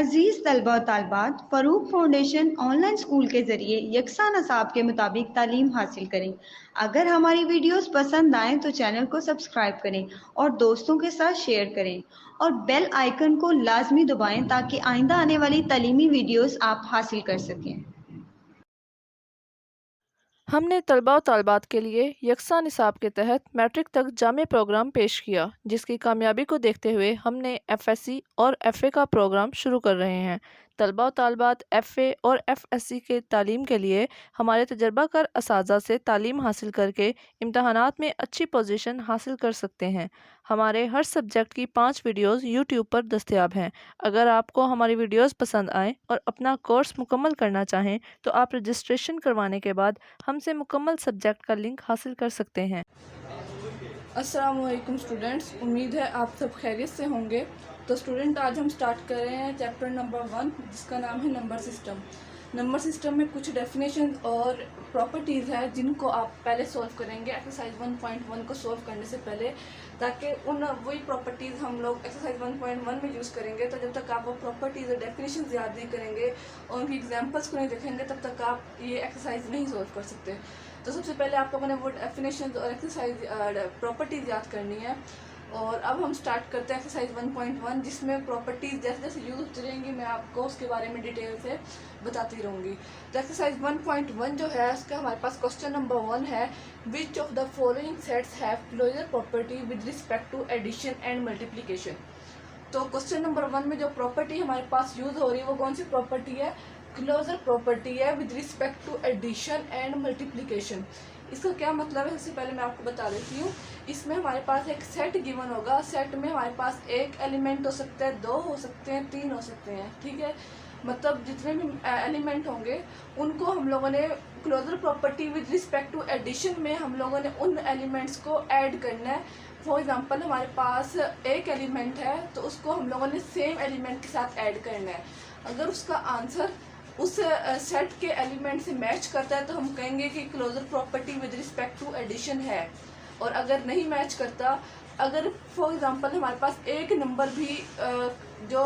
अजीज़ तलबा और तालबात, Farooq foundation online school के ज़रिए यकसा नसाब के मुताबिक तालीम हासिल करें। अगर हमारी वीडियोस पसंद आएँ तो चैनल को सब्सक्राइब करें और दोस्तों के साथ शेयर करें और बेल आइकन को लाजमी दबाएं ताकि आइंदा आने वाली तालीमी वीडियोस आप हासिल कर सकें। हमने तलबा और तालबात के लिए यकसा निसाब के तहत मैट्रिक तक जामे प्रोग्राम पेश किया, जिसकी कामयाबी को देखते हुए हमने एफएससी और एफए का प्रोग्राम शुरू कर रहे हैं। तलबा और तालबात एफए और एफएससी के तालीम के लिए हमारे तजर्बाकार असातिज़ा से तालीम हासिल करके इम्तहानात में अच्छी पोजीशन हासिल कर सकते हैं। हमारे हर सब्जेक्ट की 5 वीडियोज़ यूट्यूब पर दस्तयाब हैं। अगर आपको हमारी वीडियोज़ पसंद आएँ और अपना कोर्स मुकम्मल करना चाहें तो आप रजिस्ट्रेशन करवाने के बाद हमसे मुकम्मल सब्जेक्ट का लिंक हासिल कर सकते हैं। अस्सलामुअलैकुम स्टूडेंट्स, उम्मीद है आप सब खैरियत से होंगे। तो स्टूडेंट, आज हम स्टार्ट कर रहे हैं चैप्टर नंबर 1, जिसका नाम है नंबर सिस्टम। नंबर सिस्टम में कुछ डेफिनेशन और प्रॉपर्टीज़ है जिनको आप पहले सॉल्व करेंगे एक्सरसाइज 1.1 को सॉल्व करने से पहले, ताकि उन वही प्रॉपर्टीज़ हम लोग एक्सरसाइज 1.1 में यूज़ करेंगे। तो जब तक आप वो प्रॉपर्टीज़ और डेफिनेशन याद नहीं करेंगे और उनकी एग्जांपल्स को नहीं देखेंगे तब तक आप ये एक्सरसाइज नहीं सॉल्व कर सकते। तो सबसे पहले आप लोगों ने वो डेफिनेशन और एक्सरसाइज प्रॉपर्टीज़ याद करनी है। और अब हम स्टार्ट करते हैं एक्सरसाइज 1.1, जिसमें प्रॉपर्टीज़ जैसे जैसे यूज़ होती रहेंगी मैं आपको उसके बारे में डिटेल से बताती रहूँगी। तो एक्सरसाइज 1.1 जो है उसका हमारे पास क्वेश्चन नंबर 1 है, which of the following sets have closure property with respect to addition and multiplication. तो क्वेश्चन नंबर 1 में जो प्रॉपर्टी हमारे पास यूज़ हो रही है वो कौन सी प्रॉपर्टी है? क्लोजर प्रॉपर्टी है with respect to addition and multiplication. इसका क्या मतलब है, सबसे पहले मैं आपको बता देती हूँ। इसमें हमारे पास एक सेट गिवन होगा। सेट में हमारे पास एक एलिमेंट हो सकता है, 2 हो सकते हैं, 3 हो सकते हैं, ठीक है। मतलब जितने भी एलिमेंट होंगे उनको हम लोगों ने closure property with respect to addition में हम लोगों ने उन एलिमेंट्स को ऐड करना है। फॉर एग्जांपल हमारे पास एक एलिमेंट है तो उसको हम लोगों ने सेम एलिमेंट के साथ ऐड करना है। अगर उसका आंसर उस सेट के एलिमेंट से मैच करता है तो हम कहेंगे कि closure property with respect to addition है। और अगर नहीं मैच करता, अगर फॉर एग्जांपल हमारे पास एक नंबर भी जो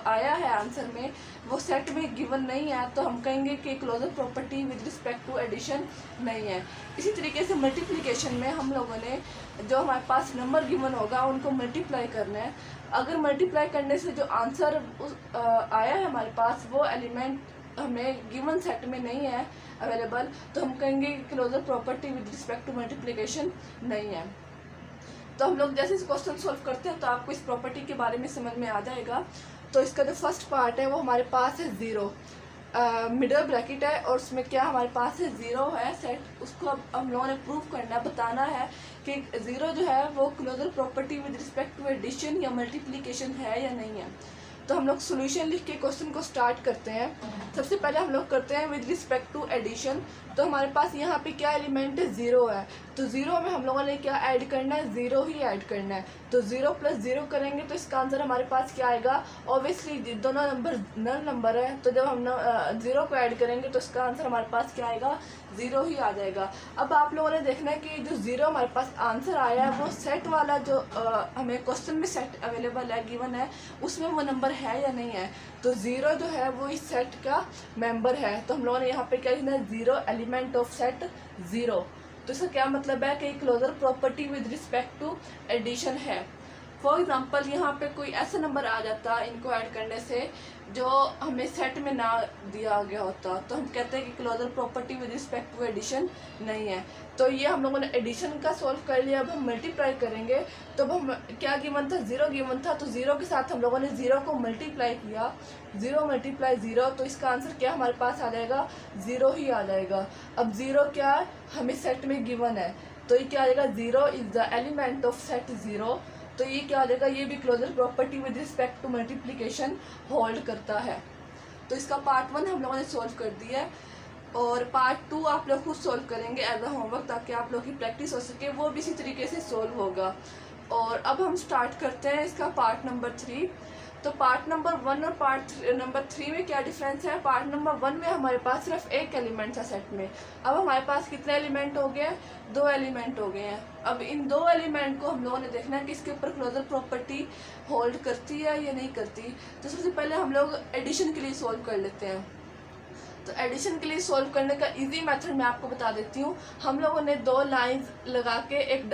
आया है आंसर में वो सेट में गिवन नहीं है तो हम कहेंगे कि closure property with respect to addition नहीं है। इसी तरीके से मल्टीप्लिकेशन में हम लोगों ने जो हमारे पास नंबर गिवन होगा उनको मल्टीप्लाई करना है। अगर मल्टीप्लाई करने से जो आंसर आया है हमारे पास वो एलिमेंट हमें गिवन सेट में नहीं है अवेलेबल, तो हम कहेंगे closure property with respect to multiplication नहीं है। तो हम लोग जैसे इस क्वेश्चन सॉल्व करते हैं तो आपको इस प्रॉपर्टी के बारे में समझ में आ जाएगा। तो इसका जो फर्स्ट पार्ट है वो हमारे पास है 0, मिडल ब्रैकेट है और उसमें क्या हमारे पास है 0 है सेट। उसको अब हम लोगों ने प्रूव करना, बताना है कि 0 जो है वो closure property with respect to addition या मल्टीप्लिकेशन है या नहीं है। तो हम लोग सोल्यूशन लिख के क्वेश्चन को स्टार्ट करते हैं। सबसे पहले हम लोग करते हैं विद रिस्पेक्ट टू एडिशन। तो हमारे पास यहाँ पे क्या एलिमेंट है? 0 है। तो 0 में हम लोगों ने क्या ऐड करना है? 0 ही ऐड करना है। तो 0 + 0 करेंगे तो इसका आंसर हमारे पास क्या आएगा? ऑब्वियसली दोनों नंबर नल नंबर है तो जब हम 0 को ऐड करेंगे तो इसका आंसर हमारे पास क्या आएगा? 0 ही आ जाएगा। अब आप लोगों ने देखना है कि जो 0 हमारे पास आंसर आया है वो सेट वाला जो हमें क्वेश्चन में सेट अवेलेबल है, गिवन है, उसमें वो नंबर है या नहीं है। तो 0 जो है वो इस सेट का मेंबर है। तो हम लोगों ने यहाँ पे क्या लिखना है? 0 एलिमेंट ऑफ सेट 0। तो इसका क्या मतलब है कि closure property with respect to addition है। फॉर एग्जांपल यहाँ पे कोई ऐसा नंबर आ जाता इनको ऐड करने से जो हमें सेट में ना दिया गया होता तो हम कहते हैं कि closure property with respect to addition नहीं है। तो ये हम लोगों ने एडिशन का सॉल्व कर लिया। अब हम मल्टीप्लाई करेंगे तो अब हम क्या गिवन था? 0 गिवन था। तो 0 के साथ हम लोगों ने 0 को मल्टीप्लाई किया, 0 × 0, तो इसका आंसर क्या हमारे पास आ जाएगा? 0 ही आ जाएगा। अब 0 क्या है? हमें सेट में गिवन है तो ये क्या आ जाएगा? 0 is the element of set 0। तो ये क्या आ जाएगा? ये भी closure property with respect to multiplication hold करता है। तो इसका पार्ट 1 हम लोगों ने सॉल्व कर दिया है और पार्ट 2 आप लोग खुद सॉल्व करेंगे एज अ होमवर्क, ताकि आप लोग की प्रैक्टिस हो सके। वो भी इसी तरीके से सॉल्व होगा। और अब हम स्टार्ट करते हैं इसका पार्ट नंबर 3। तो पार्ट नंबर 1 और पार्ट नंबर 3 में क्या डिफरेंस है? पार्ट नंबर 1 में हमारे पास सिर्फ एक एलिमेंट था सेट में, अब हमारे पास कितने एलिमेंट हो गए? 2 एलिमेंट हो गए हैं। अब इन 2 एलिमेंट को हम लोगों ने देखना है कि इसके ऊपर क्लोजर प्रॉपर्टी होल्ड करती है या नहीं करती। तो सबसे पहले हम लोग एडिशन के लिए सॉल्व कर लेते हैं। तो एडिशन के लिए सॉल्व करने का इजी मेथड मैं आपको बता देती हूँ। हम लोगों ने 2 लाइंस लगा के एक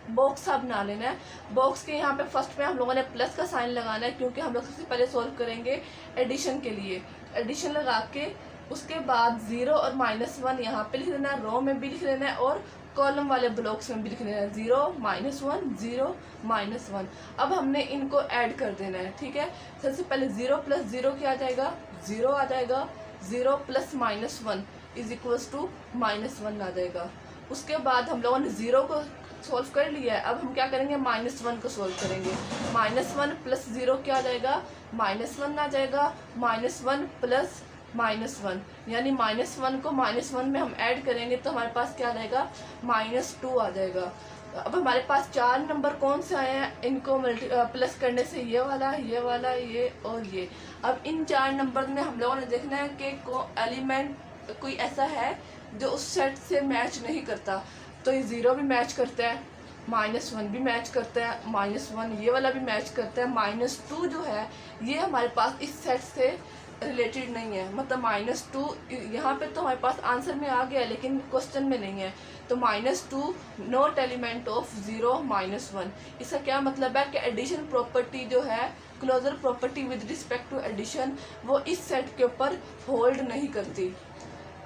बॉक्स सा बना लेना है। बॉक्स के यहाँ पे फर्स्ट में हम लोगों ने प्लस का साइन लगाना है, क्योंकि हम लोग सबसे पहले सॉल्व करेंगे एडिशन के लिए। एडिशन लगा के उसके बाद 0 और -1 यहाँ पे लिख लेना है, रो में भी लिख लेना है और कॉलम वाले ब्लॉक्स में भी लिख लेना है, 0 -1 0 -1। अब हमने इनको ऐड कर देना है, ठीक है। सबसे पहले 0 + 0 क्या आ जाएगा? 0 आ जाएगा। 0 + -1 = -1 आ जाएगा। उसके बाद हम लोगों ने 0 को सॉल्व कर लिया है। अब हम क्या करेंगे? -1 को सॉल्व करेंगे। -1 + 0 क्या आ जाएगा? -1 आ जाएगा। -1 + -1 यानी -1 को -1 में हम ऐड करेंगे तो हमारे पास क्या आ जाएगा? -2 आ जाएगा। अब हमारे पास 4 नंबर कौन से आए हैं? इनको प्लस करने से ये वाला, ये वाला, ये और ये। अब इन 4 नंबर में हम लोगों ने देखना है कि एलिमेंट कोई ऐसा है जो उस सेट से मैच नहीं करता। तो ये 0 भी मैच करता है, -1 भी मैच करता है, -1 ये वाला भी मैच करता है, -2 जो है ये हमारे पास इस सेट से रिलेटेड नहीं है। मतलब -2 यहाँ पे तो हमारे पास आंसर में आ गया लेकिन क्वेश्चन में नहीं है। तो -2 नॉट एलिमेंट ऑफ 0 -1। इसका क्या मतलब है कि एडिशन प्रॉपर्टी जो है, closure property with respect to addition, वो इस सेट के ऊपर होल्ड नहीं करती।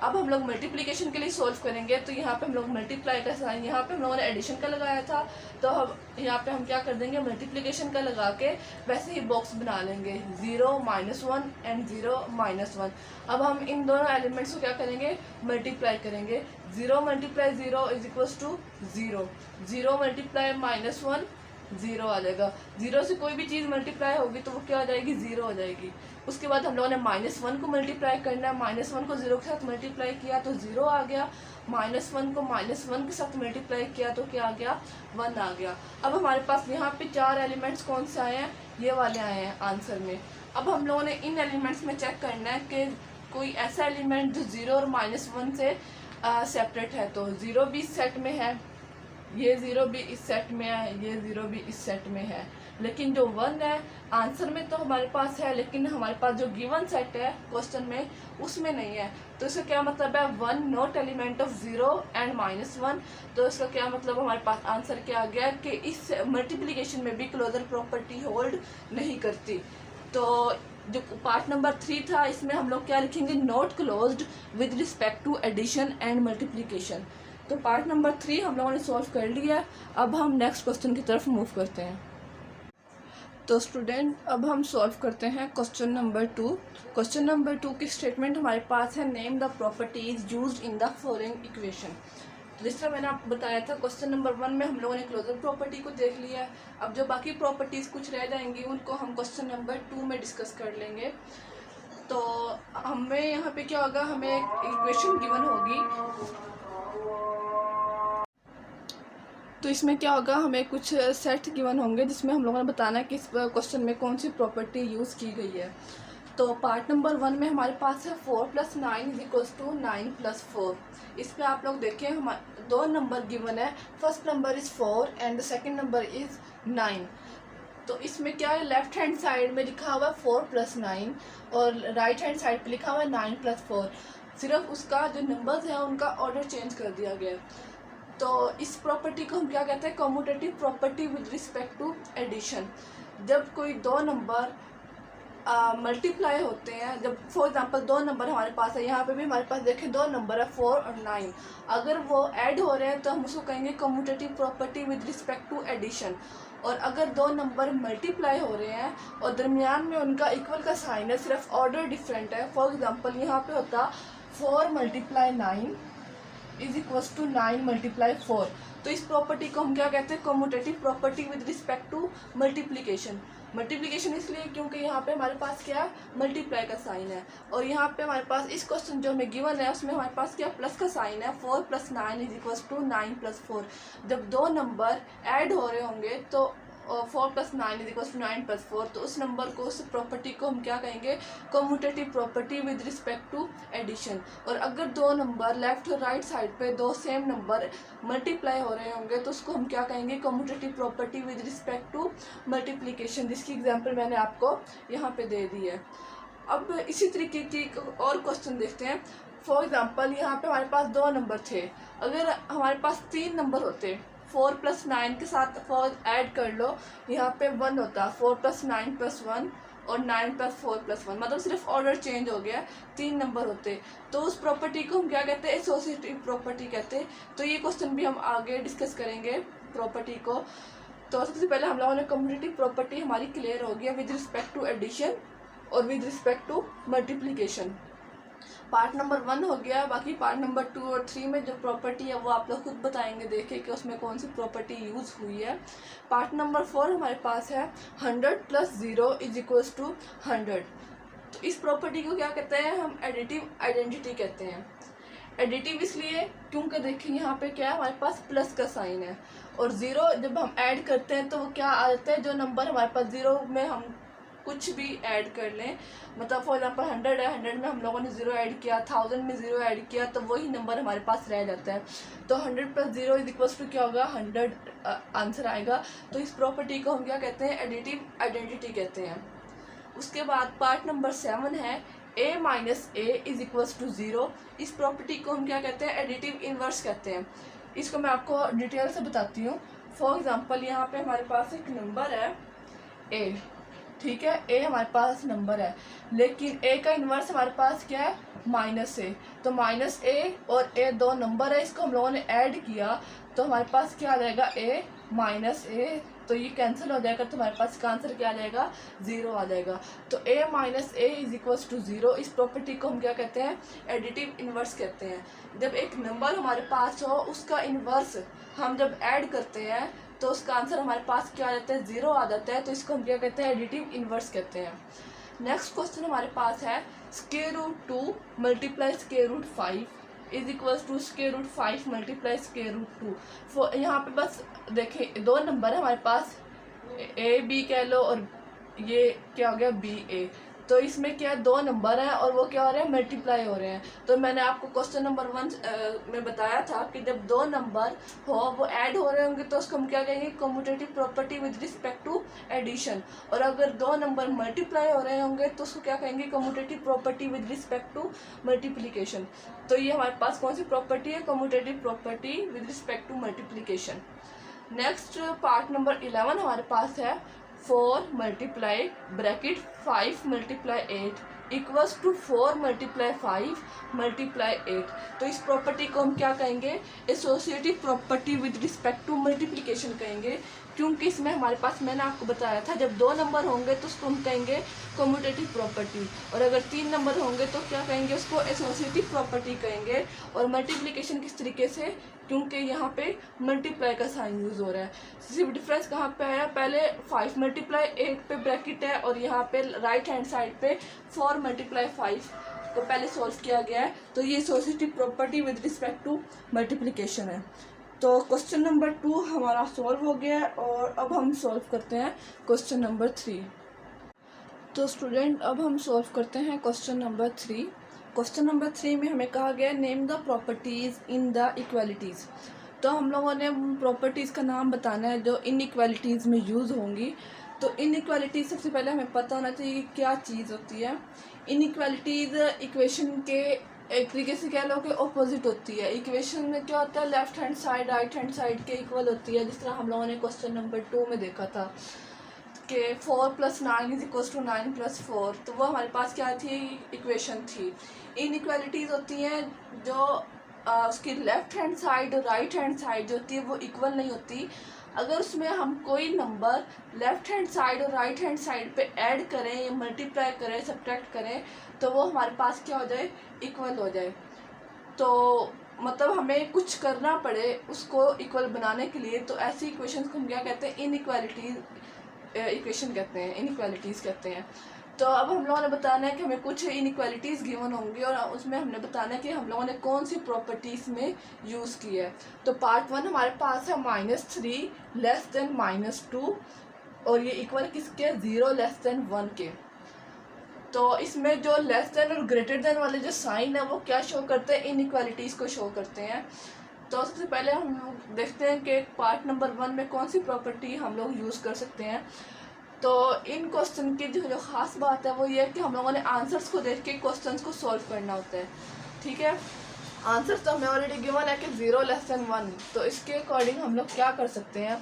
अब हम लोग मल्टीप्लिकेशन के लिए सॉल्व करेंगे। तो यहाँ पे हम लोग मल्टीप्लाई का साइन, यहाँ पे हम लोगों ने एडिशन का लगाया था, तो हम यहाँ पे हम क्या कर देंगे? मल्टीप्लिकेशन का लगा के वैसे ही बॉक्स बना लेंगे, 0 -1 एंड 0 -1। अब हम इन दोनों एलिमेंट्स को क्या करेंगे? मल्टीप्लाई करेंगे। 0 × 0 = 0, 0 × -1 0 आ जाएगा। 0 से कोई भी चीज़ मल्टीप्लाई होगी तो वो क्या हो जाएगी? 0 हो जाएगी। उसके बाद हम लोगों ने -1 को मल्टीप्लाई करना है। -1 को 0 के साथ मल्टीप्लाई किया तो 0 आ गया। -1 को -1 के साथ मल्टीप्लाई किया तो क्या आ गया? 1 आ गया। अब हमारे पास यहाँ पे 4 एलिमेंट्स कौन से आए हैं? ये वाले आए हैं आंसर में। अब हम लोगों ने इन एलिमेंट्स में चेक करना है कि कोई ऐसा एलिमेंट जो 0 और -1 से सेपरेट है। तो 0 भी इस सेट में है, ये 0 भी इस सेट में है, ये 0 भी इस सेट में है, लेकिन जो 1 है आंसर में तो हमारे पास है, लेकिन हमारे पास जो गिवन सेट है क्वेश्चन में उसमें नहीं है। तो इसका क्या मतलब है? 1 नॉट एलिमेंट ऑफ 0 एंड -1। तो इसका क्या मतलब? हमारे पास आंसर क्या आ गया कि इस मल्टीप्लिकेशन में भी क्लोजर प्रॉपर्टी होल्ड नहीं करती। तो जो पार्ट नंबर 3 था इसमें हम लोग क्या लिखेंगे? Not closed with respect to addition and multiplication. तो पार्ट नंबर 3 हम लोगों ने सॉल्व कर लिया है। अब हम नेक्स्ट क्वेश्चन की तरफ मूव करते हैं। तो स्टूडेंट अब हम सॉल्व करते हैं क्वेश्चन नंबर 2। क्वेश्चन नंबर 2 की स्टेटमेंट हमारे पास है, name the properties used in the following equation. तो जिस तरह मैंने आपको बताया था क्वेश्चन नंबर 1 में हम लोगों ने क्लोजर प्रॉपर्टी को देख लिया है। अब जो बाकी प्रॉपर्टीज़ कुछ रह जाएंगी उनको हम क्वेश्चन नंबर 2 में डिस्कस कर लेंगे। तो हमें यहाँ पे क्या होगा? हमें एक इक्वेशन गिवन होगी। तो इसमें क्या होगा? हमें कुछ सेट गिवन होंगे जिसमें हम लोगों ने बताना है कि इस क्वेश्चन में कौन सी प्रॉपर्टी यूज़ की गई है। तो पार्ट नंबर 1 में हमारे पास है 4 + 9 = 9 + 4। इस पर आप लोग देखें हमारे 2 नंबर गिवन है। First number is 4 and the second number is 9। तो इसमें क्या है? लेफ्ट हैंड साइड में लिखा हुआ है 4 + 9 और राइट हैंड साइड पे लिखा हुआ है 9 + 4। सिर्फ उसका जो नंबर्स हैं उनका ऑर्डर चेंज कर दिया गया है। तो इस प्रॉपर्टी को हम क्या कहते हैं? Commutative property with respect to addition. जब कोई 2 नंबर मल्टीप्लाई होते हैं, जब फॉर एग्जांपल 2 नंबर हमारे पास है, यहाँ पे भी हमारे पास देखें 2 नंबर है 4 और 9, अगर वो ऐड हो रहे हैं तो हम उसको कहेंगे commutative property with respect to addition. और अगर 2 नंबर मल्टीप्लाई हो रहे हैं और दरमियान में उनका इक्वल का साइन है, सिर्फ ऑर्डर डिफरेंट है। फॉर एग्जांपल यहाँ पे होता 4 × 9 = 9 × 4। तो इस प्रॉपर्टी को हम क्या कहते हैं? Commutative property with respect to multiplication. Multiplication इसलिए क्योंकि यहाँ पे हमारे पास क्या है? मल्टीप्लाई का साइन है। और यहाँ पे हमारे पास इस क्वेश्चन जो हमें गिवन है उसमें हमारे पास क्या प्लस का साइन है। 4 + 9 = 9 + 4। जब 2 नंबर ऐड हो रहे होंगे तो और 4+9 = 9+4, तो उस नंबर को, उस प्रॉपर्टी को हम क्या कहेंगे, commutative property with respect to addition. और अगर दो नंबर लेफ्ट और राइट साइड पे दो सेम नंबर मल्टीप्लाई हो रहे होंगे तो उसको हम क्या कहेंगे, commutative property with respect to multiplication, जिसकी एग्जांपल मैंने आपको यहाँ पे दे दी है। अब इसी तरीके की और क्वेश्चन देखते हैं। फॉर एग्जांपल यहाँ पे हमारे पास दो नंबर थे, अगर हमारे पास तीन नंबर होते, 4+9 के साथ 4 ऐड कर लो, यहाँ पे 1 होता, 4+9+1 और 9+4+1, मतलब सिर्फ ऑर्डर चेंज हो गया, तीन नंबर होते। तो उस प्रॉपर्टी को हम क्या कहते हैं, एसोसिएटिव प्रॉपर्टी कहते हैं। तो ये क्वेश्चन भी हम आगे डिस्कस करेंगे प्रॉपर्टी को। तो सबसे पहले हम लोगों ने कम्यूटेटिव प्रॉपर्टी हमारी क्लियर हो गया विद रिस्पेक्ट टू एडिशन और with respect to multiplication. Part number 1 हो गया। बाकी पार्ट नंबर 2 और 3 में जो प्रॉपर्टी है वो आप लोग खुद बताएंगे, देखें कि उसमें कौन सी प्रॉपर्टी यूज़ हुई है। पार्ट नंबर 4 हमारे पास है 100 + 0 = 100। तो इस प्रॉपर्टी को क्या कहते हैं, हम एडिटिव आइडेंटिटी कहते हैं। एडिटिव इसलिए क्योंकि देखिए यहाँ पे क्या है, हमारे पास प्लस का साइन है और ज़ीरो जब हम ऐड करते हैं तो वो क्या आ जाता है, जो नंबर हमारे पास ज़ीरो में हम कुछ भी ऐड कर लें, मतलब फॉर एग्जांपल 100 है, 100 में हम लोगों ने 0 ऐड किया, 1000 में 0 ऐड किया, तो वही नंबर हमारे पास रह जाता है। तो 100 + 0 = क्या होगा, 100 आंसर आएगा। तो इस प्रॉपर्टी को हम क्या कहते हैं, एडिटिव आइडेंटिटी कहते हैं। उसके बाद पार्ट नंबर 7 है a - a = 0। इस प्रॉपर्टी को हम क्या कहते हैं, एडिटिव इन्वर्स कहते हैं। इसको मैं आपको डिटेल से बताती हूँ। फॉर एग्जांपल यहाँ पे हमारे पास एक नंबर है a, ठीक है, a हमारे पास नंबर है, लेकिन a का इन्वर्स हमारे पास क्या है, -a। तो -a और a दो नंबर है, इसको हम लोगों ने ऐड किया तो हमारे पास क्या आ जाएगा, a - a, तो ये कैंसिल हो जाएगा, तो हमारे पास इसका आंसर क्या आ जाएगा, 0 आ जाएगा। तो a - a = 0। इस प्रॉपर्टी को हम क्या कहते हैं, एडिटिव इन्वर्स कहते हैं। जब एक नंबर हमारे पास हो, उसका इन्वर्स हम जब ऐड करते हैं तो उसका आंसर हमारे पास क्या आ जाता है, 0 आ जाता है। तो इसको हम क्या कहते हैं, एडिटिव इन्वर्स कहते हैं। नेक्स्ट क्वेश्चन हमारे पास है √2 × √5 = √5 × √2। यहाँ पे बस देखें, दो नंबर है हमारे पास, a b कह लो, और ये क्या हो गया, b a। तो इसमें क्या, दो नंबर हैं और वो क्या हो रहे हैं, मल्टीप्लाई हो रहे हैं। तो मैंने आपको क्वेश्चन नंबर 1 में बताया था कि जब दो नंबर हो वो ऐड हो रहे होंगे तो उसको हम क्या कहेंगे, commutative property with respect to addition. और अगर दो नंबर मल्टीप्लाई हो रहे होंगे तो उसको क्या कहेंगे, commutative property with respect to multiplication. तो ये हमारे पास कौन सी प्रॉपर्टी है, commutative property with respect to multiplication. Next part number 11 हमारे पास है 4 × (5 × 8 = 4 × 5 × 8। तो इस प्रॉपर्टी को हम क्या कहेंगे, associative property with respect to multiplication कहेंगे, क्योंकि इसमें हमारे पास, मैंने आपको बताया था, जब दो नंबर होंगे तो उसको हम कहेंगे कम्यूटेटिव प्रॉपर्टी, और अगर तीन नंबर होंगे तो क्या कहेंगे, उसको एसोसिएटिव प्रॉपर्टी कहेंगे। और मल्टीप्लिकेशन किस तरीके से, क्योंकि यहाँ पे मल्टीप्लाई का साइन यूज़ हो रहा है। सिर्फ डिफरेंस कहाँ पे है, पहले 5 × 8 पे ब्रैकेट है और यहाँ पे राइट हैंड साइड पे 4 × 5 को पहले सॉल्व किया गया है। तो ये associative property with respect to multiplication है। तो क्वेश्चन नंबर 2 हमारा सॉल्व हो गया है और अब हम सॉल्व करते हैं क्वेश्चन नंबर 3। तो स्टूडेंट, अब हम सॉल्व करते हैं क्वेश्चन नंबर 3। क्वेश्चन नंबर 3 में हमें कहा गया name the properties in the equalities. तो हम लोगों ने प्रॉपर्टीज़ का नाम बताना है जो इन इक्वालिटीज़ में यूज़ होंगी। तो इन इक्वालिटीज़ सबसे पहले हमें पता होना चाहिए कि क्या चीज़ होती है। इन इक्वालिटीज़ इक्वेशन के एक तरीके से कह लो कि ऑपोजिट होती है। इक्वेशन में क्या होता है, left hand side right hand side के इक्वल होती है, जिस तरह हम लोगों ने क्वेश्चन नंबर 2 में देखा था कि 4 + 9 = 9 + 4। तो वो हमारे पास क्या थी, इक्वेशन थी। इनइक्वालिटीज़ होती हैं जो उसकी लेफ्ट हैंड साइड और राइट हैंड साइड जो होती है वो इक्वल नहीं होती। अगर उसमें हम कोई नंबर लेफ्ट हैंड साइड और राइट हैंड साइड पे ऐड करें या मल्टीप्लाई करें, सब्ट्रैक्ट करें, तो वो हमारे पास क्या हो जाए, इक्वल हो जाए। तो मतलब हमें कुछ करना पड़े उसको इक्वल बनाने के लिए, तो ऐसी इक्वेशन को हम क्या कहते हैं, इनइक्वालिटीज़ इक्वेशन कहते हैं, इनइक्वालिटीज़ कहते हैं। तो अब हम लोगों ने बताना है कि हमें कुछ इनइक्वालिटीज़ गिवन होंगी और उसमें हमने बताना है कि हम लोगों ने कौन सी प्रॉपर्टीज़ में यूज़ की है। तो पार्ट 1 हमारे पास है -3 < -2 और ये इक्वल किसके, 0 < 1 के। तो इसमें जो लेस देन और ग्रेटर देन वाले जो साइन है वो क्या शो करते हैं, इनइक्वालिटीज़ को शो करते हैं। तो सबसे पहले हम लोग देखते हैं कि पार्ट नंबर 1 में कौन सी प्रॉपर्टी हम लोग यूज़ कर सकते हैं। तो इन क्वेश्चन की जो ख़ास बात है वो ये है कि हम लोगों ने आंसर्स को देख के क्वेश्चंस को सॉल्व करना होता है, ठीक है। आंसर तो हमें ऑलरेडी गिवन है कि 0 < 1। तो इसके अकॉर्डिंग हम लोग क्या कर सकते हैं,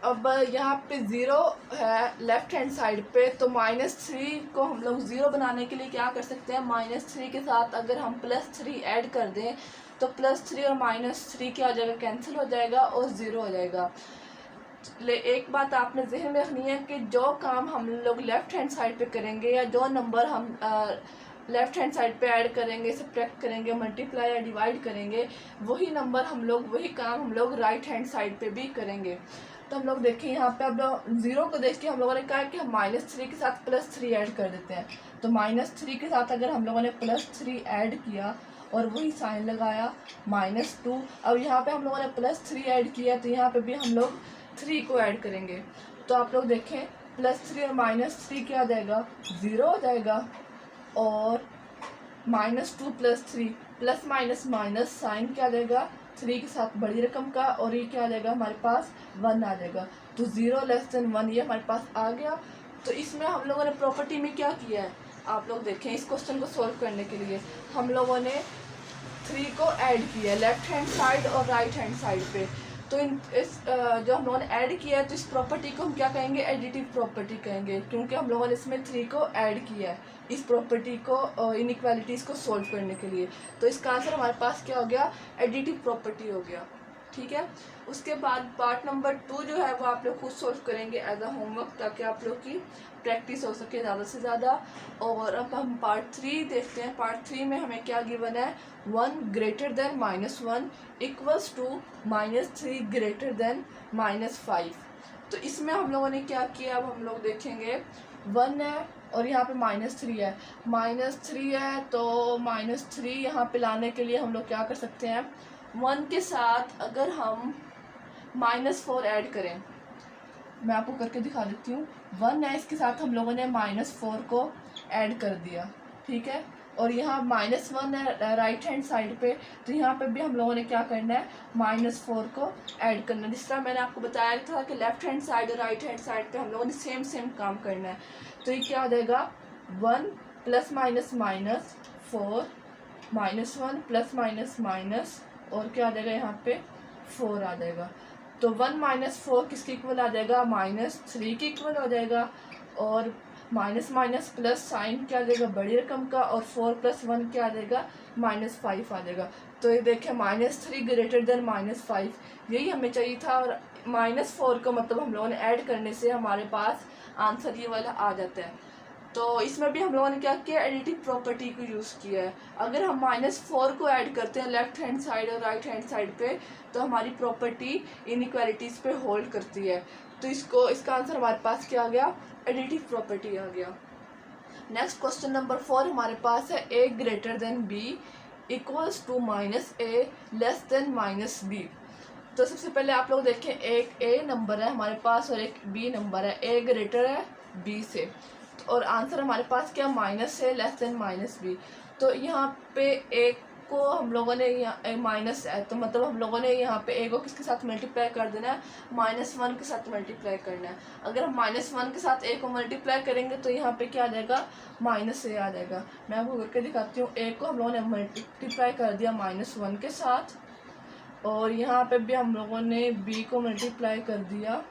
अब यहाँ पे 0 है लेफ्ट हैंड साइड पे, तो -3 को हम लोग 0 बनाने के लिए क्या कर सकते हैं, -3 के साथ अगर हम +3 ऐड कर दें तो +3 और -3 क्या हो जाएगा, कैंसिल हो जाएगा और 0 हो जाएगा। एक बात आपने जहन में रखनी है कि जो काम हम लोग लेफ्ट हैंड साइड पे करेंगे या जो नंबर हम लेफ्ट हैंड साइड पे ऐड करेंगे, सब्ट्रैक्ट करेंगे, मल्टीप्लाई या डिवाइड करेंगे, वही नंबर हम लोग, वही काम हम लोग राइट हैंड साइड पे भी करेंगे। तो हम लोग देखें यहाँ पे, अब 0 को देख के हम लोगों ने कहा कि हम -3 के साथ +3 ऐड कर देते हैं। तो -3 के साथ अगर हम लोगों ने +3 ऐड किया और वही साइन लगाया -2, अब यहाँ पे हम लोगों ने +3 ऐड किया तो यहाँ पे भी हम लोग 3 को ऐड करेंगे। तो आप लोग देखें +3 और -3 क्या आ जाएगा, 0 हो जाएगा। और -2 +3 प्लस माइनस माइनस साइन क्या आ जाएगा, 3 के साथ बड़ी रकम का, और ये क्या आ जाएगा हमारे पास 1 आ जाएगा। तो 0 < 1 ये हमारे पास आ गया। तो इसमें हम लोगों ने प्रॉपर्टी में क्या किया है, आप लोग देखें, इस क्वेश्चन को सॉल्व करने के लिए हम लोगों ने 3 को ऐड किया है लेफ्ट हैंड साइड और राइट हैंड साइड पे। तो जो हम लोगों ने ऐड किया है तो इस प्रॉपर्टी को हम क्या कहेंगे, एडिटिव प्रॉपर्टी कहेंगे, क्योंकि हम लोगों ने इसमें 3 को ऐड किया है इस प्रॉपर्टी को, इनइक्वालिटीज़ को सॉल्व करने के लिए। तो इसका आंसर हमारे पास क्या हो गया, एडिटिव प्रॉपर्टी हो गया, ठीक है। उसके बाद पार्ट नंबर 2 जो है वो आप लोग खुद सॉल्व करेंगे एज अ होमवर्क, ताकि आप लोग की प्रैक्टिस हो सके ज़्यादा से ज़्यादा। और अब हम पार्ट 3 देखते हैं। पार्ट 3 में हमें क्या गिवन है, 1 greater than -1 equals to -3 greater than -5। तो इसमें हम लोगों ने क्या किया, अब हम लोग देखेंगे 1 है और यहाँ पे -3 है, -3 है तो -3 यहाँ पे लाने के लिए हम लोग क्या कर सकते हैं, 1 के साथ अगर हम -4 ऐड करें, मैं आपको करके दिखा देती हूँ। 1 है, इसके साथ हम लोगों ने -4 को ऐड कर दिया, ठीक है। और यहाँ -1 है राइट हैंड साइड पे, तो यहाँ पे भी हम लोगों ने क्या करना है, -4 को ऐड करना है। जिस तरह मैंने आपको बताया था कि लेफ्ट हैंड साइड और राइट हैंड साइड पे हम लोगों ने सेम काम करना है। तो ये क्या हो जाएगा, 1 + -4 -1 + माइनस और क्या आ जाएगा यहाँ पे 4 आ जाएगा। तो 1 - 4 किसके इक्वल आ जाएगा, -3 के इक्वल हो जाएगा। और माइनस माइनस प्लस साइन क्या आ जाएगा, बड़ी रकम का, और 4 + 1 क्या आ जाएगा, -5 आ जाएगा। तो ये देखें -3 greater than -5, यही हमें चाहिए था। और -4 को मतलब हम लोगों ने ऐड करने से हमारे पास आंसर ये वाला आ जाता है। तो इसमें भी हम लोगों ने क्या किया, एडिटिव प्रॉपर्टी को यूज़ किया है। अगर हम -4 को ऐड करते हैं लेफ्ट हैंड साइड और राइट हैंड साइड पे, तो हमारी प्रॉपर्टी इनइक्वालिटीज़ पे होल्ड करती है। तो इसका आंसर हमारे पास क्या आ गया, एडिटिव प्रॉपर्टी आ गया। नेक्स्ट क्वेश्चन नंबर 4 हमारे पास है, a greater than b equals to -a less than -b। तो सबसे पहले आप लोग देखें, एक a नंबर है हमारे पास और एक b नंबर है, a ग्रेटर है b से, और आंसर हमारे पास क्या, माइनस है लेस देन -b। तो यहाँ पे एक को हम लोगों ने यहाँ माइनस है, तो मतलब हम लोगों ने यहाँ पे ए को किसके साथ मल्टीप्लाई कर देना है, -1 के साथ मल्टीप्लाई करना है। अगर हम -1 के साथ ए को मल्टीप्लाई करेंगे तो यहाँ पे क्या आ जाएगा, -a आ जाएगा। मैं आपको करके दिखाती हूँ। ए को हम लोगों ने मल्टीप्लाई कर दिया -1 के साथ, और यहाँ पे भी हम लोगों ने बी को मल्टीप्लाई कर दिया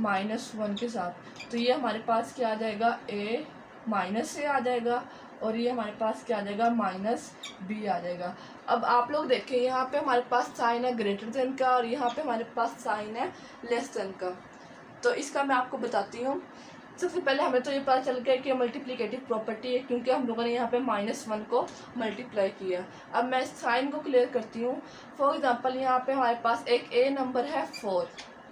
-1 के साथ। तो ये हमारे पास क्या आ जाएगा, a -a आ जाएगा, और ये हमारे पास क्या आ जाएगा, -b आ जाएगा। अब आप लोग देखें, यहाँ पे हमारे पास साइन है ग्रेटर देन का, और यहाँ पे हमारे पास साइन है लेस देन का। तो इसका मैं आपको बताती हूँ। सबसे पहले हमें तो ये पता चल गया कि मल्टीप्लिकेटिव प्रॉपर्टी है, क्योंकि हम लोगों ने यहाँ पे -1 को मल्टीप्लाई किया। अब मैं साइन को क्लियर करती हूँ। फॉर एग्जाम्पल, यहाँ पे हमारे पास एक a नंबर है 4,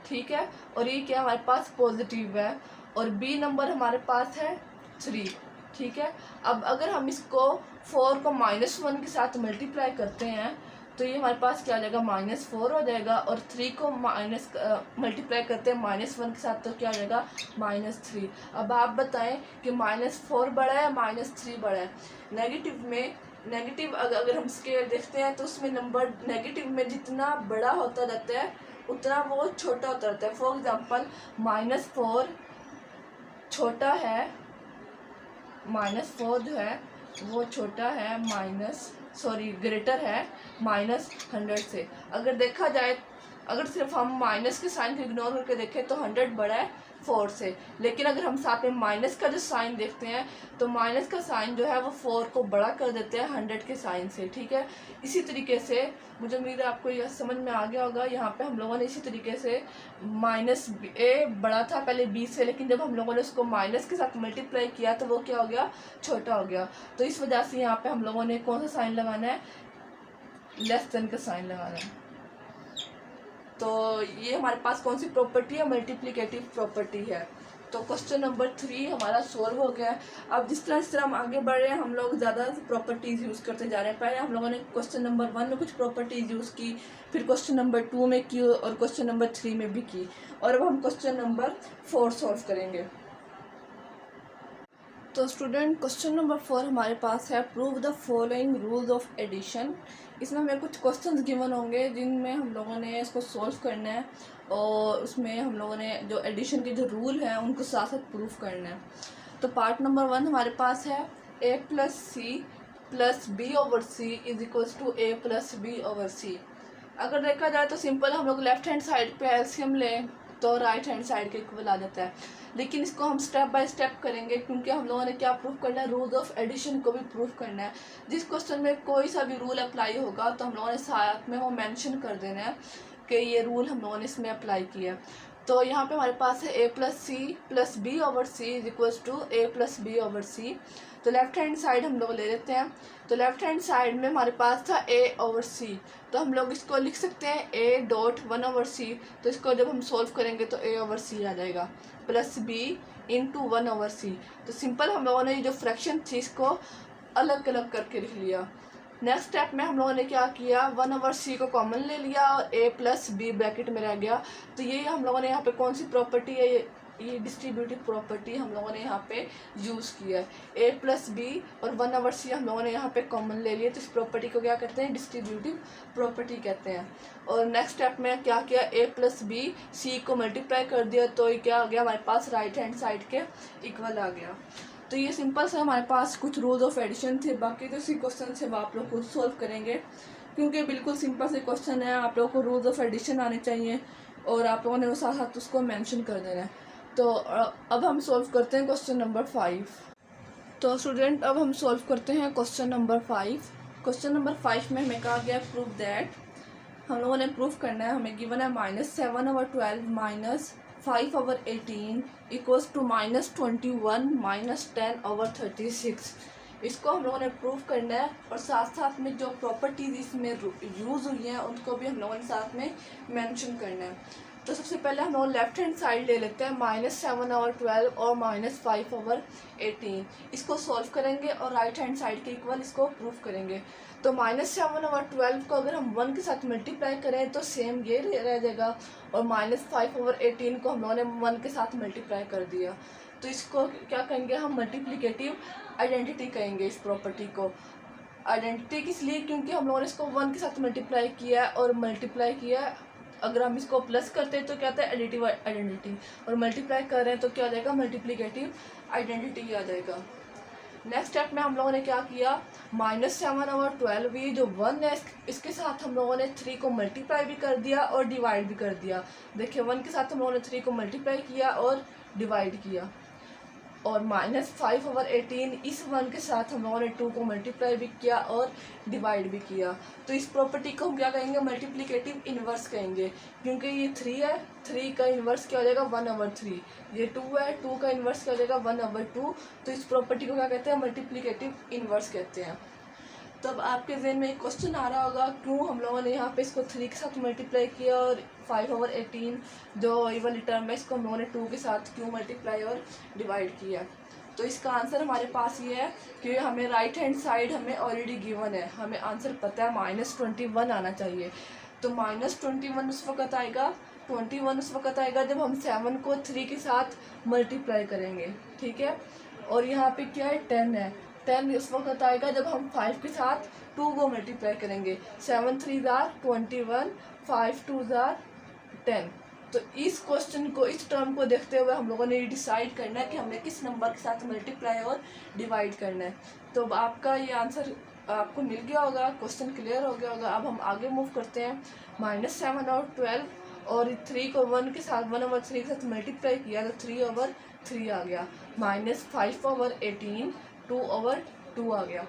ठीक है, और ये क्या हमारे पास पॉजिटिव है, और b नंबर हमारे पास है 3, ठीक है। अब अगर हम इसको 4 को -1 के साथ मल्टीप्लाई करते हैं तो ये हमारे पास क्या आ जाएगा, -4 हो जाएगा। और 3 को माइनस मल्टीप्लाई करते हैं -1 के साथ, तो क्या आ जाएगा, -3। अब आप बताएं कि -4 बड़ा है, -3 बड़ा है। नेगेटिव अगर हम स्केल देखते हैं तो उसमें नंबर नेगेटिव में जितना बड़ा होता जाता है उतना वो छोटा होता रहता है। फॉर एग्जांपल -4 छोटा है, -4 जो है वो छोटा है ग्रेटर है -100 से। अगर देखा जाए, अगर सिर्फ हम माइनस के साइन को इग्नोर करके देखें तो 100 बड़ा है 4 से। लेकिन अगर हम साथ में माइनस का जो साइन देखते हैं तो माइनस का साइन जो है वो 4 को बड़ा कर देते हैं 100 के साइन से, ठीक है। इसी तरीके से मुझे उम्मीद है आपको यह समझ में आ गया होगा। यहाँ पे हम लोगों ने इसी तरीके से -a बड़ा था पहले b से, लेकिन जब हम लोगों ने उसको माइनस के साथ मल्टीप्लाई किया तो वो क्या हो गया, छोटा हो गया। तो इस वजह से यहाँ पे हम लोगों ने कौन सा साइन लगाना है, लेस देन का साइन लगाना है। तो ये हमारे पास कौन सी प्रॉपर्टी है, मल्टीप्लिकेटिव प्रॉपर्टी है। तो क्वेश्चन नंबर 3 हमारा सॉल्व हो गया है। अब जिस तरह हम आगे बढ़ रहे हैं हम लोग ज़्यादा प्रॉपर्टीज़ यूज़ करते जा रहे हैं। पहले हम लोगों ने क्वेश्चन नंबर 1 में कुछ प्रॉपर्टीज़ यूज़ की, फिर क्वेश्चन नंबर 2 में की और क्वेश्चन नंबर 3 में भी की। और अब हम क्वेश्चन नंबर 4 सॉल्व करेंगे। तो स्टूडेंट क्वेश्चन नंबर 4 हमारे पास है, prove the following rules of addition. इसमें हमें कुछ क्वेश्चंस गिवन होंगे जिनमें हम लोगों ने इसको सॉल्व करना है और उसमें हम लोगों ने जो एडिशन के जो रूल हैं उनको साथ साथ प्रूफ करना है। तो पार्ट नंबर 1 हमारे पास है a + c + b/c = a + b/c। अगर देखा जाए तो सिंपल हम लोग लेफ्ट हैंड साइड पे एलसीएम लें तो राइट हैंड साइड के इक्वल आ जाता है। लेकिन इसको हम स्टेप बाय स्टेप करेंगे क्योंकि हम लोगों ने क्या प्रूफ करना है, रूल्स ऑफ एडिशन को भी प्रूफ करना है। जिस क्वेश्चन में कोई सा भी रूल अप्लाई होगा तो हम लोगों ने साथ में वो मेंशन कर देना है कि ये रूल हम लोगों ने इसमें अप्लाई किया है। तो यहाँ पे हमारे पास है a + c + b/c = a + b/c। तो लेफ्ट हैंड साइड हम लोग ले लेते हैं। तो लेफ्ट हैंड साइड में हमारे पास था a/c, तो हम लोग इसको लिख सकते हैं a.1/c। तो इसको जब हम सोल्व करेंगे तो a/c आ जाएगा + b × 1/c। तो सिंपल हम लोगों ने ये जो फ्रैक्शन थी इसको अलग अलग करके लिख लिया। नेक्स्ट स्टेप में हम लोगों ने क्या किया, 1/c को कॉमन ले लिया और a + b ब्रैकेट में रह गया। तो ये हम लोगों ने यहाँ पे कौन सी प्रॉपर्टी है, ये डिस्ट्रीब्यूटिव प्रॉपर्टी हम लोगों ने यहाँ पे यूज़ किया है। a + b और 1/c हम लोगों ने यहाँ पे कॉमन ले लिया, तो इस प्रॉपर्टी को क्या कहते हैं, डिस्ट्रीब्यूटिव प्रॉपर्टी कहते हैं। और नेक्स्ट स्टेप में क्या किया, a + b c को मल्टीप्लाई कर दिया तो ये क्या आ गया हमारे पास, राइट हैंड साइड के इक्वल आ गया। तो ये सिंपल से हमारे पास कुछ रूल्स ऑफ एडिशन थे। बाकी तो इसी क्वेश्चन से आप लोग खुद सॉल्व करेंगे क्योंकि बिल्कुल सिंपल से क्वेश्चन है। आप लोगों को रूल्स ऑफ एडिशन आने चाहिए और आप लोगों ने वो साथ साथ उसको मेंशन कर देना है। तो अब हम सॉल्व करते हैं क्वेश्चन नंबर 5। तो स्टूडेंट अब हम सॉल्व करते हैं क्वेश्चन नंबर 5। क्वेश्चन नंबर 5 में हमें कहा गया प्रूव दैट, हम लोगों ने प्रूफ करना है, हमें गिवन है -7/12 -5/18 = -21 -10/36। इसको हम लोगों ने प्रूफ करना है और साथ साथ में जो प्रॉपर्टीज इसमें यूज़ हुई हैं उनको भी हम लोगों ने साथ में मेंशन करना है। तो सबसे पहले हम लोग लेफ्ट हैंड साइड ले लेते हैं, -7/12 और -5/18। इसको सॉल्व करेंगे और राइट हैंड साइड के इक्वल इसको प्रूफ करेंगे। तो -7/12 को अगर हम 1 के साथ मल्टीप्लाई करें तो सेम ये रह जाएगा और -5/18 को हम लोगों ने 1 के साथ मल्टीप्लाई कर दिया। तो इसको क्या कहेंगे हम, मल्टीप्लिकेटिव आइडेंटिटी कहेंगे इस प्रॉपर्टी को। आइडेंटिटी किस लिए, क्योंकि हम लोगों ने इसको 1 के साथ मल्टीप्लाई किया है और मल्टीप्लाई किया है। अगर हम इसको प्लस करते हैं तो क्या आता है, एडिटिव आइडेंटिटी, और मल्टीप्लाई कर रहे हैं तो क्या आ जाएगा, मल्टीप्लिकेटिव आइडेंटिटी आ जाएगा। नेक्स्ट स्टेप में हम लोगों ने क्या किया, -7/12 ये जो 1 है इसके साथ हम लोगों ने 3 को मल्टीप्लाई भी कर दिया और डिवाइड भी कर दिया। देखिए 1 के साथ हम लोगों ने 3 को मल्टीप्लाई किया और डिवाइड किया। और -5/18 इस 1 के साथ हम लोगों ने 2 को मल्टीप्लाई भी किया और डिवाइड भी किया। तो इस प्रॉपर्टी को हम क्या कहेंगे, मल्टीप्लिकेटिव इन्वर्स कहेंगे, क्योंकि ये 3 है, 3 का इन्वर्स क्या हो जाएगा, 1/3। ये 2 है, 2 का इन्वर्स क्या हो जाएगा, 1/2। तो इस प्रॉपर्टी को क्या कहते हैं, मल्टीप्लिकेटिव इन्वर्स कहते हैं। तब आपके जहन में एक क्वेश्चन आ रहा होगा, क्यों हम लोगों ने यहाँ पे इसको 3 के साथ मल्टीप्लाई किया और 5/18 जो ये वाली टर्म है इसको हम लोगों ने 2 के साथ क्यों मल्टीप्लाई और डिवाइड किया। तो इसका आंसर हमारे पास ये है कि हमें राइट हैंड साइड हमें ऑलरेडी गिवन है, हमें आंसर पता है -21 आना चाहिए। तो -21 उस वक्त आएगा, 21 उस वक्त आएगा जब हम 7 को 3 के साथ मल्टीप्लाई करेंगे, ठीक है। और यहाँ पे क्या है, 10 है, 10 उस वक्त आएगा जब हम 5 के साथ 2 को मल्टीप्लाई करेंगे। 7 3 जार 21, 5 2 जार 10। तो इस क्वेश्चन को, इस टर्म को देखते हुए हम लोगों ने ये डिसाइड करना है कि हमें किस नंबर के साथ मल्टीप्लाई और डिवाइड करना है। तो आपका ये आंसर आपको मिल गया होगा, क्वेश्चन क्लियर हो गया होगा। अब हम आगे मूव करते हैं। -7 और 12 और 3 को 1 के साथ 1/3 के साथ मल्टीप्लाई किया तो 3/3 आ गया। -5/18 2/2 आ गया।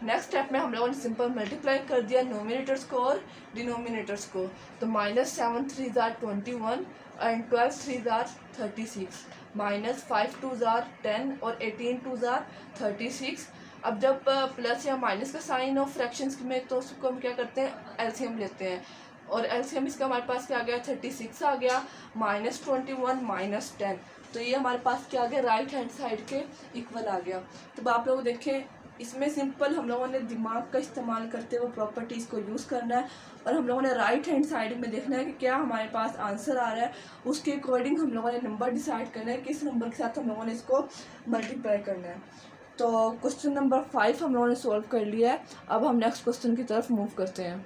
नेक्स्ट स्टेप में हम लोगों ने सिंपल मल्टीप्लाई कर दिया नोमिनेटर्स को और डिनोमिनेटर्स को। तो -7 3 जार 21 एंड 12 3 जार 36, -5 2 जार 10 और 18 2 जार 36। अब जब प्लस या माइनस का साइन ऑफ फ्रैक्शंस में, तो उसको हम क्या करते हैं, एलसीएम लेते हैं। और एलसीएम इसका हमारे पास क्या आ गया, 36 आ गया, -21 -10। तो ये हमारे पास क्या आ गया, राइट हैंड साइड के इक्वल आ गया। तो आप लोग देखें, इसमें सिंपल हम लोगों ने दिमाग का इस्तेमाल करते हुए प्रॉपर्टीज़ को यूज़ करना है और हम लोगों ने राइट हैंड साइड में देखना है कि क्या हमारे पास आंसर आ रहा है। उसके अकॉर्डिंग हम लोगों ने नंबर डिसाइड करना है, किस नंबर के साथ हम लोगों ने इसको मल्टीप्लाई करना है। तो क्वेश्चन नंबर 5 हम लोगों ने सॉल्व कर लिया है। अब हम नेक्स्ट क्वेश्चन की तरफ मूव करते हैं।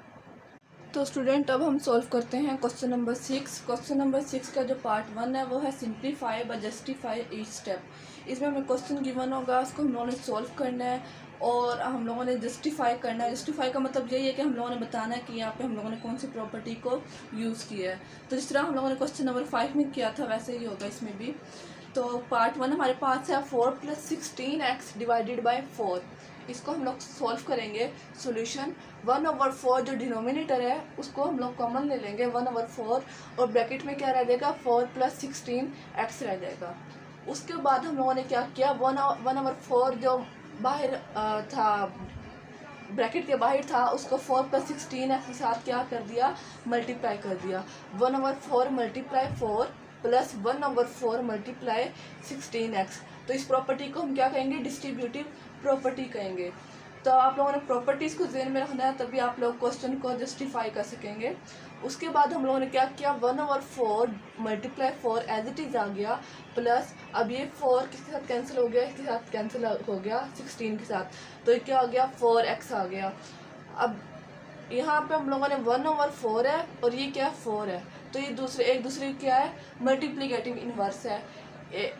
तो स्टूडेंट, अब हम सॉल्व करते हैं क्वेश्चन नंबर 6। क्वेश्चन नंबर 6 का जो पार्ट 1 है वो है सिंप्लीफाई व जस्टिफाई ईच स्टेप। इसमें हमें क्वेश्चन गिवन होगा, उसको हम लोगों ने सॉल्व करना है और हम लोगों ने जस्टिफाई करना है। जस्टिफाई का मतलब यही है कि हम लोगों ने बताना है कि यहाँ पे हम लोगों ने कौन सी प्रॉपर्टी को यूज़ किया है। तो जिस तरह हम लोगों ने क्वेश्चन नंबर 5 में किया था वैसे ही होगा इसमें भी। तो पार्ट 1 हमारे पास है 4 + 16x डिवाइडेड बाई 4। इसको हम लोग सॉल्व करेंगे। सॉल्यूशन 1/4 जो डिनोमिनेटर है उसको हम लोग कॉमन ले लेंगे 1/4 और ब्रैकेट में क्या रह जाएगा, 4 + 16x रह जाएगा। उसके बाद हम लोगों ने क्या किया, 1/4 जो बाहर था, ब्रैकेट के बाहर था, उसको 4 + 16x के साथ क्या कर दिया, मल्टीप्लाई कर दिया। 1/4 × 4 प्लस 1/4 × 16x। तो इस प्रॉपर्टी को हम क्या कहेंगे, डिस्ट्रीब्यूटिव प्रॉपर्टी कहेंगे। तो आप लोगों ने प्रॉपर्टीज़ को ध्यान में रखना है, तभी आप लोग क्वेश्चन को जस्टिफाई कर सकेंगे। उसके बाद हम लोगों ने क्या किया, 1/4 × 4 एज इट इज़ आ गया, प्लस अब ये 4 किसके साथ कैंसिल हो गया, इसके साथ कैंसिल हो गया 16 के साथ, तो ये क्या हो गया, 4x आ गया। अब यहाँ पे हम लोगों ने 1/4 है और ये क्या है, 4 है, तो ये एक दूसरे क्या है, मल्टीप्लिकेटिव इन्वर्स है।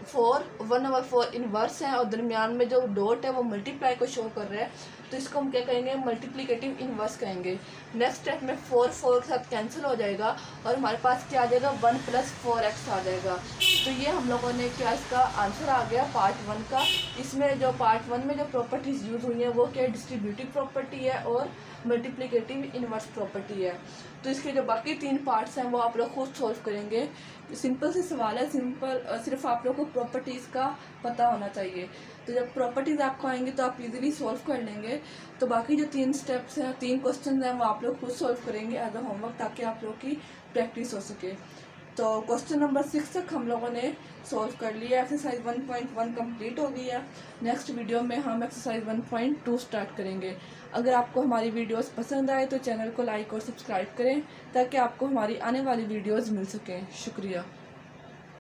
4 1/4 इन्वर्स है और दरमियान में जो डॉट है वो मल्टीप्लाई को शो कर रहा है, तो इसको हम क्या कहेंगे, मल्टीप्लिकेटिव इन्वर्स कहेंगे। नेक्स्ट स्टेप में 4 के साथ कैंसिल हो जाएगा और हमारे पास क्या आ जाएगा, 1 + 4x आ जाएगा। तो ये हम लोगों ने क्या, इसका आंसर आ गया पार्ट 1 का। इसमें जो पार्ट 1 में जो प्रॉपर्टीज़ यूज़ हुई हैं वो क्या, डिस्ट्रीब्यूटिव प्रॉपर्टी है और मल्टीप्लिकेटिव इन्वर्स प्रॉपर्टी है। तो इसके जो बाकी 3 पार्ट्स हैं वो आप लोग खुद सॉल्व करेंगे। सिंपल से सवाल है, सिर्फ आप लोग को प्रॉपर्टीज़ का पता होना चाहिए। तो जब प्रॉपर्टीज़ आपको आएंगी तो आप इजीली सॉल्व कर लेंगे। तो बाकी जो 3 स्टेप्स हैं, 3 क्वेश्चन हैं, वो आप लोग खुद सॉल्व करेंगे एज अ होमवर्क, ताकि आप लोग की प्रैक्टिस हो सके। तो क्वेश्चन नंबर 6 तक हम लोगों ने सॉल्व कर लिया। एक्सरसाइज 1.1 कंप्लीट हो गई है। नेक्स्ट वीडियो में हम एक्सरसाइज 1.2 स्टार्ट करेंगे। अगर आपको हमारी वीडियोस पसंद आए तो चैनल को लाइक और सब्सक्राइब करें, ताकि आपको हमारी आने वाली वीडियोस मिल सकें। शुक्रिया।